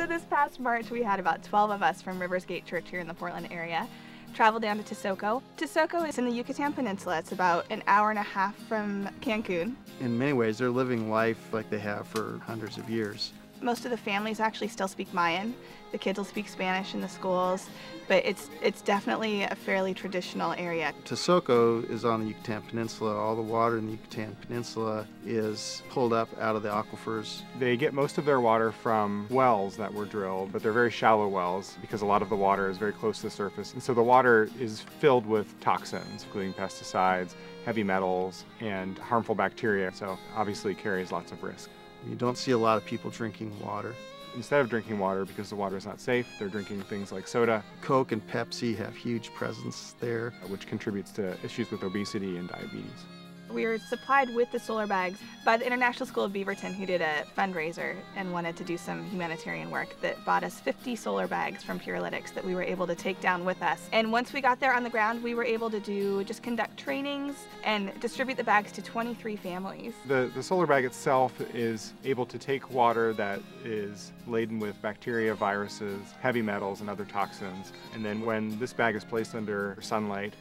So this past March, we had about 12 of us from Rivers Gate Church here in the Portland area travel down to Tesoco. Tesoco is in the Yucatan Peninsula. It's about an hour and a half from Cancun. In many ways, they're living life like they have for hundreds of years. Most of the families actually still speak Mayan. The kids will speak Spanish in the schools, but it's definitely a fairly traditional area. Tesoco is on the Yucatan Peninsula. All the water in the Yucatan Peninsula is pulled up out of the aquifers. They get most of their water from wells that were drilled, but they're very shallow wells because a lot of the water is very close to the surface. And so the water is filled with toxins, including pesticides, heavy metals, and harmful bacteria. So obviously carries lots of risk. You don't see a lot of people drinking water. Instead of drinking water, because the water is not safe, they're drinking things like soda. Coke and Pepsi have huge presence there, which contributes to issues with obesity and diabetes. We were supplied with the SolarBags by the International School of Beaverton, who did a fundraiser and wanted to do some humanitarian work, that bought us 50 SolarBags from Puralytics that we were able to take down with us. And once we got there on the ground, we were able to just conduct trainings and distribute the bags to 23 families. The SolarBag itself is able to take water that is laden with bacteria, viruses, heavy metals, and other toxins. And then when this bag is placed under sunlight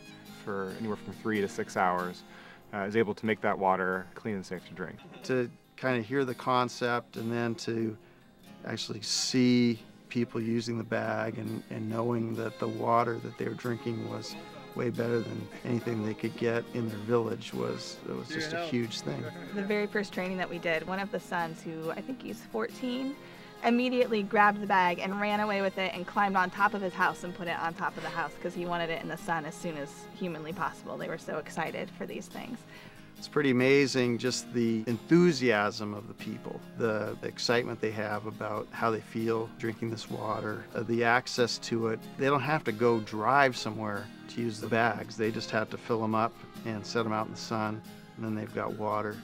for anywhere from 3 to 6 hours, is able to make that water clean and safe to drink. To kind of hear the concept and then to actually see people using the bag and knowing that the water that they were drinking was way better than anything they could get in their village it was just a huge thing. The very first training that we did, one of the sons, who I think he's 14, immediately grabbed the bag and ran away with it and climbed on top of his house and put it on top of the house because he wanted it in the sun as soon as humanly possible. They were so excited for these things. It's pretty amazing just the enthusiasm of the people, the excitement they have about how they feel drinking this water, the access to it. They don't have to go drive somewhere to use the bags. They just have to fill them up and set them out in the sun, and then they've got water.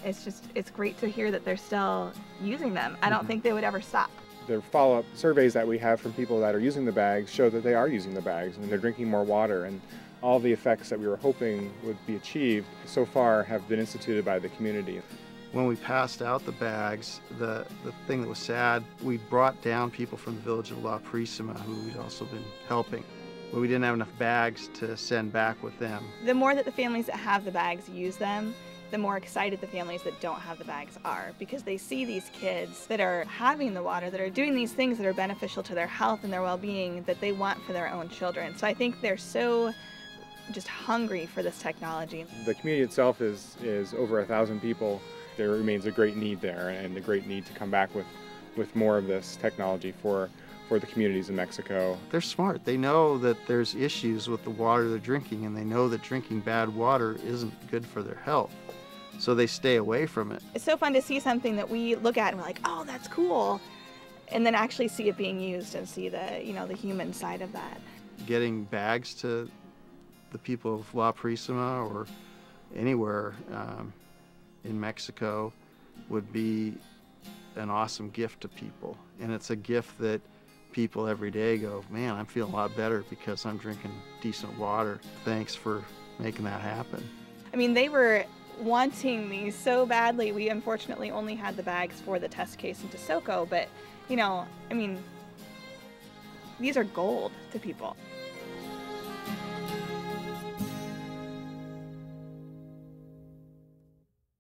It's great to hear that they're still using them. I don't think they would ever stop. The follow-up surveys that we have from people that are using the bags show that they are using the bags and they're drinking more water, and all the effects that we were hoping would be achieved so far have been instituted by the community. When we passed out the bags, the thing that was sad, we brought down people from the village of La Purísima who we'd also been helping. But we didn't have enough bags to send back with them. The more that the families that have the bags use them, the more excited the families that don't have the bags are, because they see these kids that are having the water, that are doing these things that are beneficial to their health and their well-being that they want for their own children. So I think they're so just hungry for this technology. The community itself is over 1,000 people. There remains a great need there, and a great need to come back with more of this technology for the communities in Mexico. They're smart. They know that there's issues with the water they're drinking, and they know that drinking bad water isn't good for their health. So they stay away from it. It's so fun to see something that we look at and we're like, oh, that's cool, and then actually see it being used and see the human side of that. Getting bags to the people of La Purísima or anywhere in Mexico would be an awesome gift to people, and it's a gift that people every day go, man, I'm feeling a lot better because I'm drinking decent water. Thanks for making that happen. I mean, they were wanting these so badly. We unfortunately only had the bags for the test case in Tesoco, but I mean, these are gold to people.